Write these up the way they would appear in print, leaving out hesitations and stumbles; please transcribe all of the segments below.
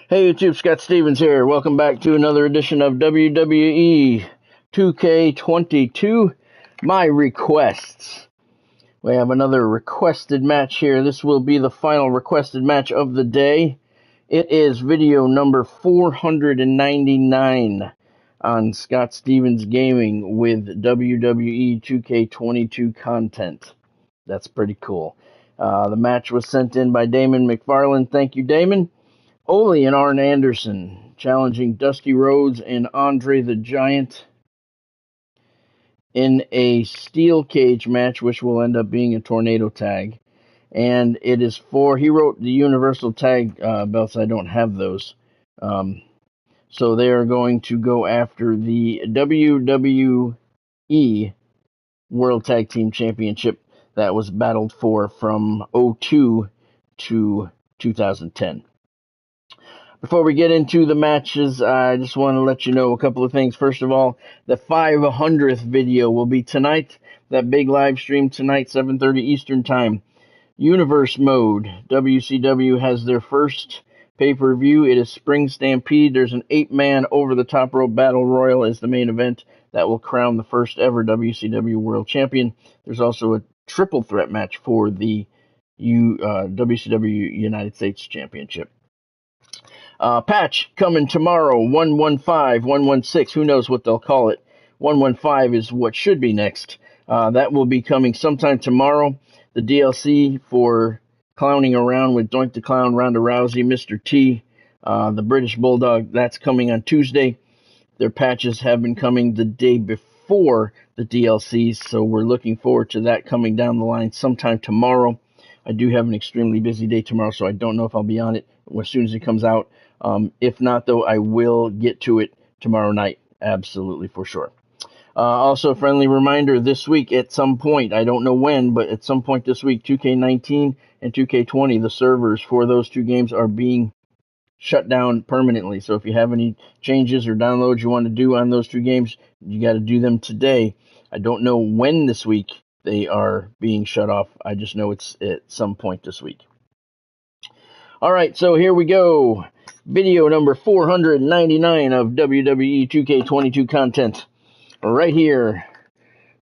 Hey YouTube, Scott Stevens here. Welcome back to another edition of WWE 2K22, My Requests. We have another requested match here. This will be the final requested match of the day. It is video number 499 on Scott Stevens Gaming with WWE 2K22 content. That's pretty cool. The match was sent in by Damon McFarland. Thank you, Damon. Ole and Arn Anderson challenging Dusty Rhodes and Andre the Giant in a steel cage match, which will end up being a tornado tag. And it is for, he wrote the Universal Tag belts. I don't have those. So they are going to go after the WWE World Tag Team Championship that was battled for from 2002 to 2010. Before we get into the matches, I just want to let you know a couple of things. First of all, the 500th video will be tonight. That big live stream tonight, 7:30 Eastern Time. Universe Mode. WCW has their first pay-per-view. It is Spring Stampede. There's an 8-man over-the-top rope battle royal as the main event that will crown the first ever WCW World Champion. There's also a triple threat match for the WCW United States Championship. Patch coming tomorrow, 115, 116, who knows what they'll call it. 115 is what should be next. That will be coming sometime tomorrow. The DLC for clowning around with Doink the Clown, Ronda Rousey, Mr. T, the British Bulldog, that's coming on Tuesday. Their patches have been coming the day before the DLCs, so we're looking forward to that coming down the line sometime tomorrow. I do have an extremely busy day tomorrow, so I don't know if I'll be on it as soon as it comes out. If not, though, I will get to it tomorrow night, absolutely for sure. Also, a friendly reminder, this week at some point, I don't know when, but at some point this week, 2K19 and 2K20, the servers for those two games are being shut down permanently. So if you have any changes or downloads you want to do on those two games, you got to do them today. I don't know when this week they are being shut off. I just know it's at some point this week. All right, so here we go. Video number 499 of WWE 2K22 content. Right here.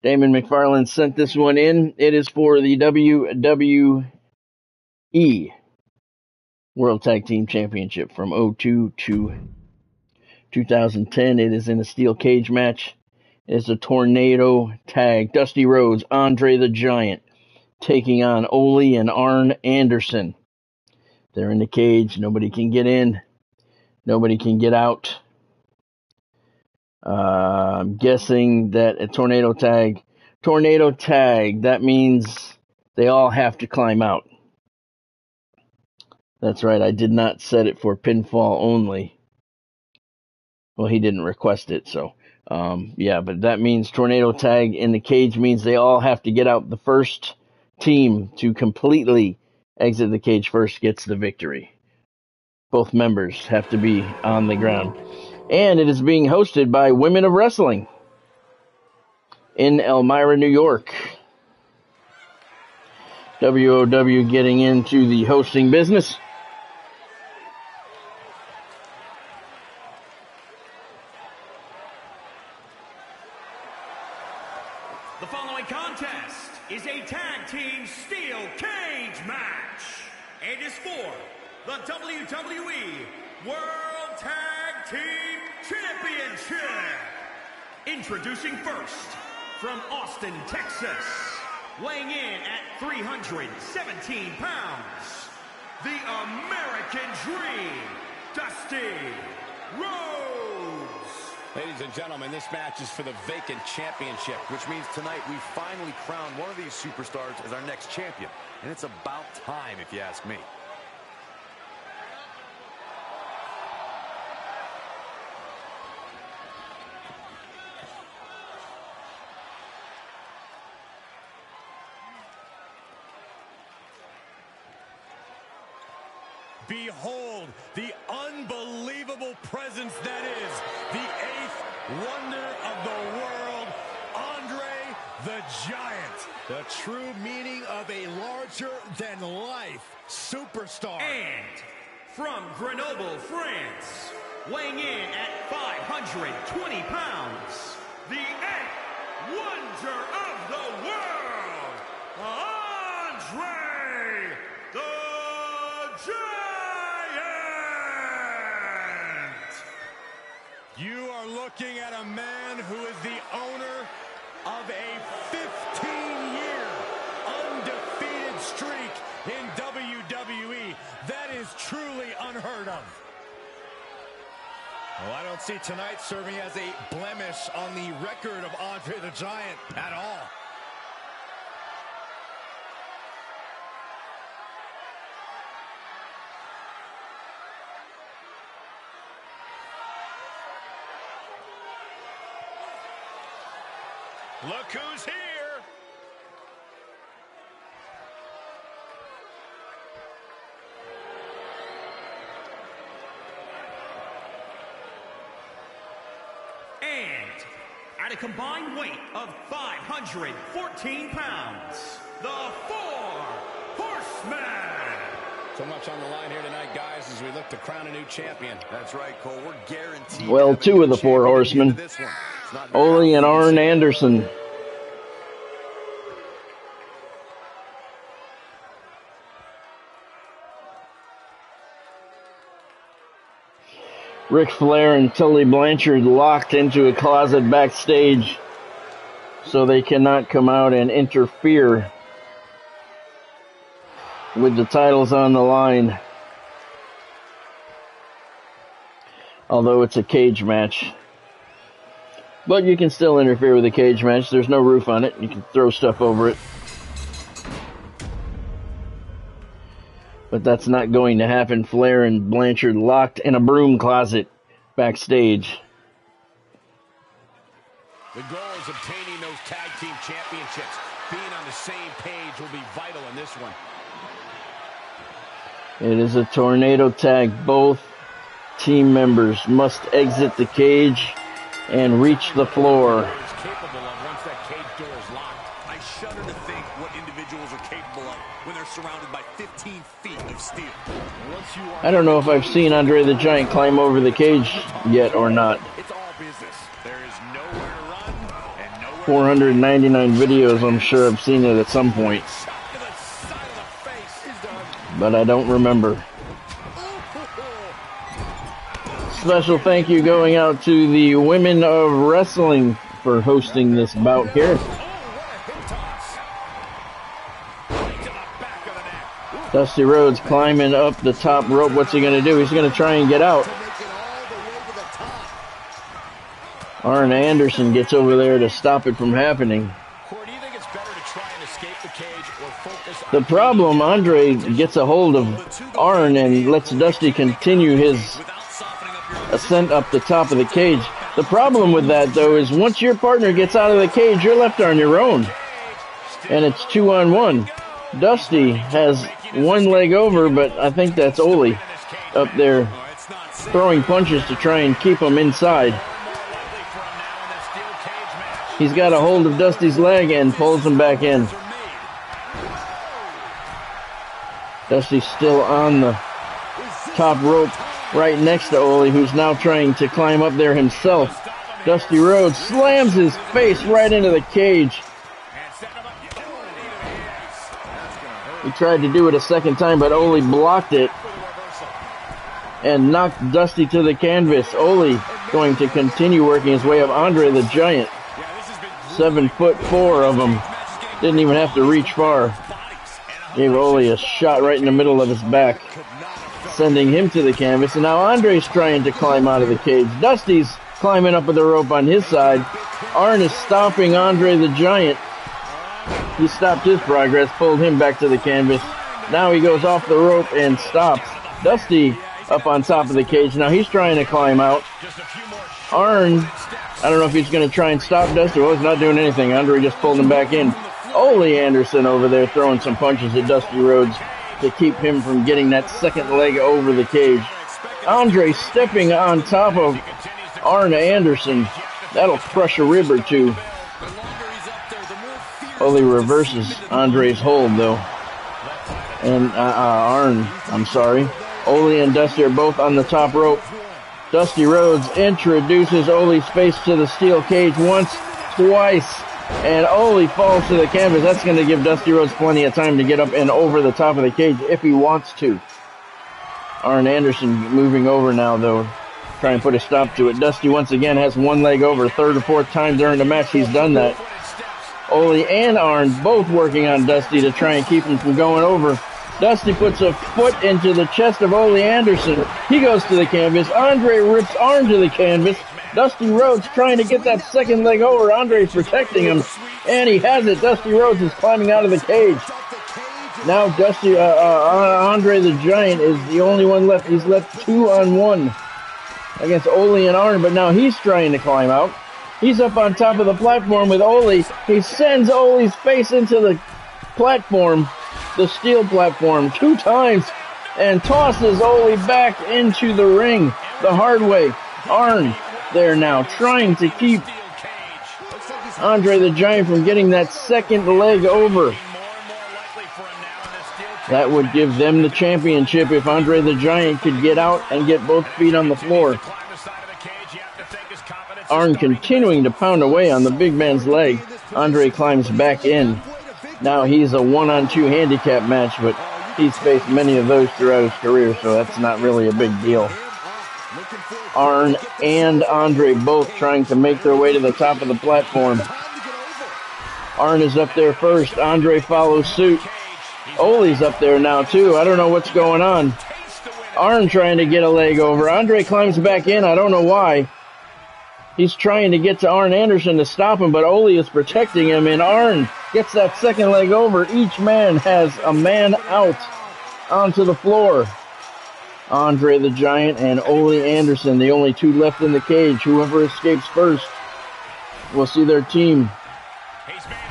Damon McFarland sent this one in. It is for the WWE World Tag Team Championship from 2002 to 2010. It is in a steel cage match. It is a tornado tag. Dusty Rhodes, Andre the Giant, taking on Ole and Arn Anderson. They're in the cage. Nobody can get in. Nobody can get out. I'm guessing that a tornado tag, that means they all have to climb out. That's right, I did not set it for pinfall only. Well, he didn't request it, so yeah, but that means tornado tag in the cage means they all have to get out. The first team to completely exit the cage first gets the victory. Both members have to be on the ground. And it is being hosted by Women of Wrestling in Elmira, New York. WOW getting into the hosting business. The following contest is a tag team steel cage match. It is for the WWE World Tag Team Championship. Introducing first, from Austin, Texas, weighing in at 317 pounds, the American Dream, Dusty Rhodes. Ladies and gentlemen, this match is for the vacant championship, which means tonight we finally crown one of these superstars as our next champion. And it's about time, if you ask me. Behold the unbelievable presence that is the eighth wonder of the world, Andre the Giant. The true meaning of a larger-than-life superstar. And From Grenoble, France, weighing in at 520 pounds, the eighth wonder of the world, Andre the Giant! You are looking at a man who is the owner of a 15-year undefeated streak in WWE. That is truly unheard of. Well, I don't see tonight serving as a blemish on the record of Andre the Giant at all. Look who's here. And at a combined weight of 514 pounds, the Four Horsemen. So much on the line here tonight, guys, as we look to crown a new champion. That's right, Cole. We're guaranteed. Well, two of the Four Horsemen, Ole and Arn Anderson. Ric Flair and Tully Blanchard locked into a closet backstage so they cannot come out and interfere with the titles on the line. Although it's a cage match. But you can still interfere with a cage match. There's no roof on it. You can throw stuff over it. But that's not going to happen. Flair and Blanchard locked in a broom closet backstage. The goal is obtaining those tag team championships. Being on the same page will be vital in this one. It is a tornado tag. Both team members must exit the cage and reach the floor. Capable of once that cage door is locked. I shudder to think what individuals are capable of when they're surrounded by 15 feet of steel. I don't know if I've seen Andre the Giant climb over the cage yet or not. It's all business. There is nowhere to run and nowhere 499 videos, I'm sure I've seen it at some point. But I don't remember. Special thank you going out to the Women of Wrestling for hosting this bout here. Dusty Rhodes climbing up the top rope. What's he going to do? He's going to try and get out. Arn Anderson gets over there to stop it from happening. The problem, Andre gets a hold of Arn and lets Dusty continue his ascent up the top of the cage. The problem with that, though, is once your partner gets out of the cage, you're left on your own. And it's 2-on-1. Dusty has one leg over, but I think that's Ole up there throwing punches to try and keep him inside. He's got a hold of Dusty's leg and pulls him back in. Dusty's still on the top rope right next to Ole, who's now trying to climb up there himself. Dusty Rhodes slams his face right into the cage. He tried to do it a second time, but Ole blocked it and knocked Dusty to the canvas. Ole going to continue working his way up. Andre the Giant, 7'4" of him, didn't even have to reach far. Gave Ole a shot right in the middle of his back, sending him to the canvas. And now Andre's trying to climb out of the cage. Dusty's climbing up with the rope on his side. Arn is stopping Andre the Giant. He stopped his progress, pulled him back to the canvas. Now he goes off the rope and stops. Dusty up on top of the cage. Now he's trying to climb out. Arn, I don't know if he's going to try and stop Dusty. Well, he's not doing anything. Andre just pulled him back in. Ole Anderson over there throwing some punches at Dusty Rhodes to keep him from getting that second leg over the cage. Andre stepping on top of Arn Anderson. That'll crush a rib or two. Ole reverses Andre's hold, though. And Arn, I'm sorry. Ole and Dusty are both on the top rope. Dusty Rhodes introduces Ole's face to the steel cage once, twice, and Ole falls to the canvas. That's going to give Dusty Rhodes plenty of time to get up and over the top of the cage if he wants to. Arn Anderson moving over now, though, trying to put a stop to it. Dusty once again has one leg over. Third or fourth time during the match he's done that. Ole and Arn both working on Dusty to try and keep him from going over. Dusty puts a foot into the chest of Ole Anderson. He goes to the canvas. Andre rips Arn to the canvas. Dusty Rhodes trying to get that second leg over. Andre's protecting him, and he has it. Dusty Rhodes is climbing out of the cage. Now Andre the Giant is the only one left. He's left 2-on-1 against Ole and Arn, but now he's trying to climb out. He's up on top of the platform with Ole. He sends Ole's face into the platform, the steel platform, 2 times, and tosses Ole back into the ring the hard way. Arn there now trying to keep Andre the Giant from getting that second leg over. That would give them the championship if Andre the Giant could get out and get both feet on the floor. Arn continuing to pound away on the big man's leg. Andre climbs back in. Now he's a 1-on-2 handicap match, but he's faced many of those throughout his career, so that's not really a big deal. Arn and Andre both trying to make their way to the top of the platform. Arn is up there first. Andre follows suit. Ole's up there now, too. I don't know what's going on. Arn trying to get a leg over. Andre climbs back in. I don't know why. He's trying to get to Arn Anderson to stop him, but Ole is protecting him, and Arn gets that second leg over. Each man has a man out onto the floor. Andre the Giant and Ole Anderson, the only 2 left in the cage. Whoever escapes first will see their team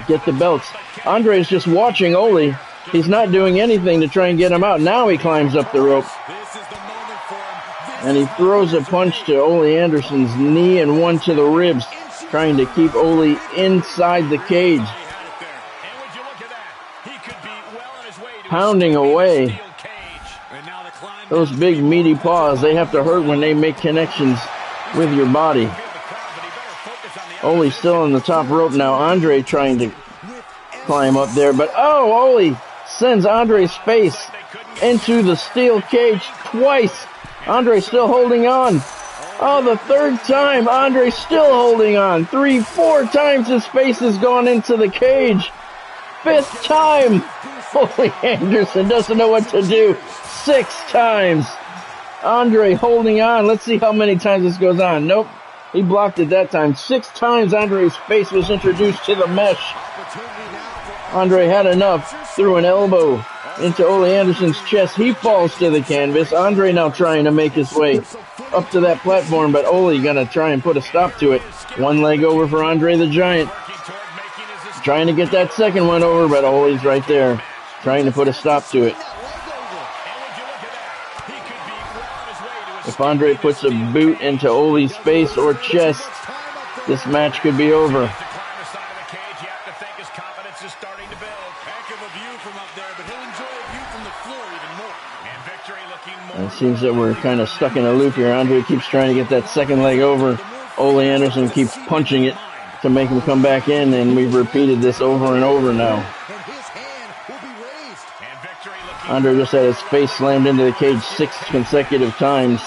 get the belts. Andre is just watching Ole. He's not doing anything to try and get him out. Now he climbs up the rope. And he throws a punch to Ole Anderson's knee and one to the ribs, trying to keep Ole inside the cage. Pounding away. Those big meaty paws, they have to hurt when they make connections with your body. Ole's still on the top rope now. Andre trying to climb up there, but Ole sends Andre's face into the steel cage twice. Andre still holding on. The third time, Andre still holding on. 3, 4 times his face has gone into the cage. 5th time, Ole Anderson doesn't know what to do. 6 times, Andre holding on. Let's see how many times this goes on. Nope, he blocked it that time. 6 times Andre's face was introduced to the mesh. Andre had enough, threw an elbow into Ole Anderson's chest. He falls to the canvas. Andre now trying to make his way up to that platform, but Ole gonna try and put a stop to it. 1 leg over for Andre the Giant. Trying to get that second one over, but Ole's right there, trying to put a stop to it. If Andre puts a boot into Ole's face or chest, this match could be over. It seems that we're kind of stuck in a loop here. Andre keeps trying to get that second leg over. Ole Anderson keeps punching it to make him come back in, and we've repeated this over and over now. Andre just had his face slammed into the cage 6 consecutive times.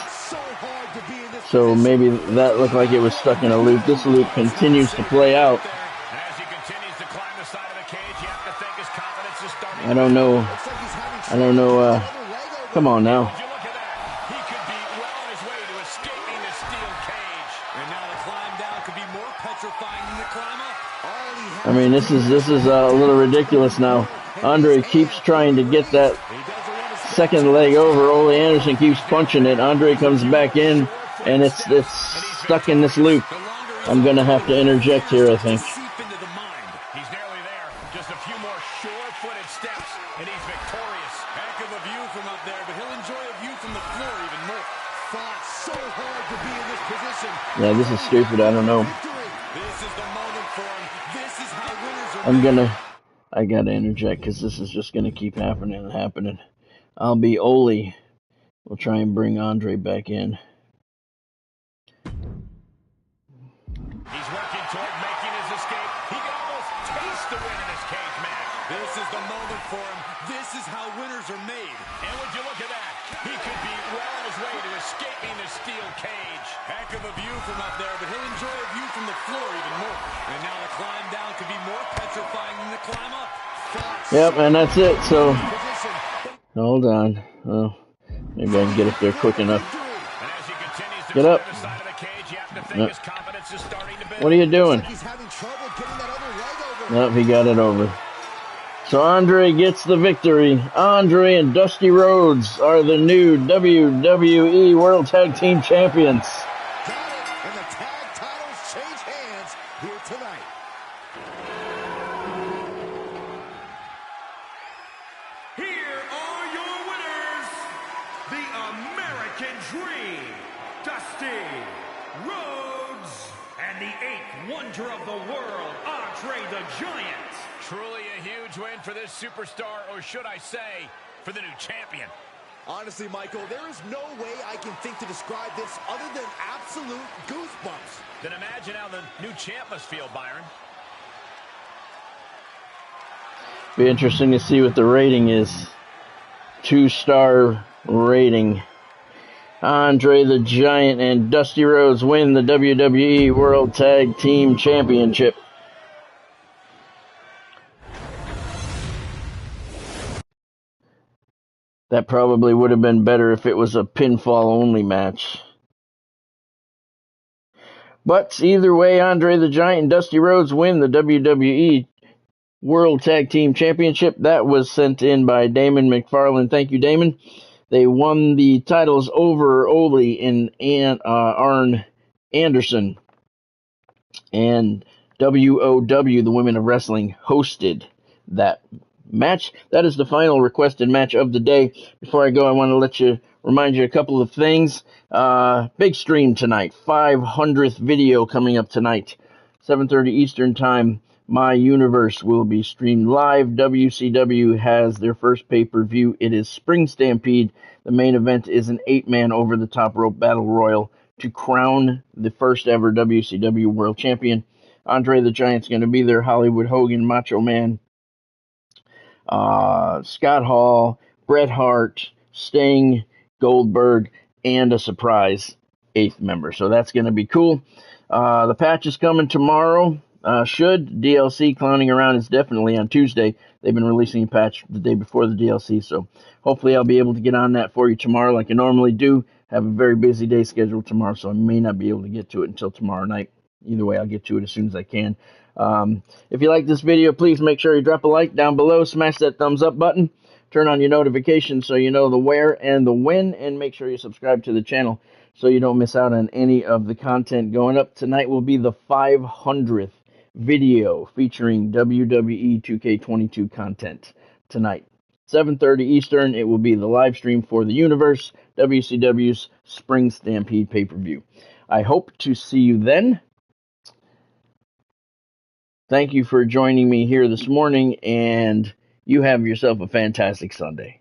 So maybe that looked like it was stuck in a loop. This loop continues to play out. I don't know. Come on now. I mean, this is a little ridiculous now. Andre keeps trying to get that second leg over. Ole Anderson keeps punching it. Andre comes back in, and it's stuck in this loop. I'm going to have to interject here, I think. He's nearly there. Just a few more sure-footed steps, and he's victorious. Heck of a view from up there, but he'll enjoy a view from the floor even more. Fought so hard to be in this position. Yeah, this is stupid. I don't know. This is the moment for him. This is how winners are. I gotta interject because this is just gonna keep happening and happening. I'll be Ole We'll try and bring Andre back in. He's working toward making his escape. He can almost taste the win in this cage match. This is the moment for him. This is how winners are made. And would you look at that? He could be well on his way to escaping the steel cage. Heck of a view from up there, but he'll enjoy a view from the floor even more. And now the climb down could be more petrifying than the climb up. Yep, and that's it. So, hold on. Oh, maybe I can get up there quick enough. Get up. No. What are you doing? Nope, he got it over. So Andre gets the victory. Andre and Dusty Rhodes are the new WWE World Tag Team Champions. Got it, and the tag titles change hands here tonight. Here are your winners, the American Dream, Dusty Rhodes, and the eighth wonder of the world, Andre the Giant. Truly a huge win for this superstar, or should I say, for the new champion. Honestly, Michael, there is no way I can think to describe this other than absolute goosebumps. Then imagine how the new champ must feel, Byron. Be interesting to see what the rating is. 2-star rating. Andre the Giant and Dusty Rhodes win the WWE World Tag Team Championship. That probably would have been better if it was a pinfall-only match. But either way, Andre the Giant and Dusty Rhodes win the WWE World Tag Team Championship. That was sent in by Damon McFarland. Thank you, Damon. They won the titles over Ole and Arn Anderson. And WOW, the Women of Wrestling, hosted that match. That is the final requested match of the day. Before I go, I want to remind you a couple of things. Big stream tonight. 500th video coming up tonight. 7:30 Eastern Time. My Universe will be streamed live. WCW has their first pay-per-view. It is Spring Stampede. The main event is an 8-man over-the-top rope battle royal to crown the first ever WCW World Champion. Andre the Giant's going to be there. Hollywood Hogan, Macho Man, Scott Hall, Bret Hart, Sting, Goldberg, and a surprise 8th member. So that's going to be cool. The patch is coming tomorrow. DLC Clowning Around is definitely on Tuesday. They've been releasing a patch the day before the DLC, so hopefully I'll be able to get on that for you tomorrow like I normally do. Have a very busy day scheduled tomorrow, so I may not be able to get to it until tomorrow night. Either way, I'll get to it as soon as I can. If you like this video, please make sure you drop a like down below, smash that thumbs up button, turn on your notifications so you know the where and the when, and make sure you subscribe to the channel so you don't miss out on any of the content going up. Tonight will be the 500th video featuring WWE 2K22 content tonight. 7:30 Eastern, it will be the live stream for the Universe, WCW's Spring Stampede pay-per-view. I hope to see you then. Thank you for joining me here this morning, and you have yourself a fantastic Sunday.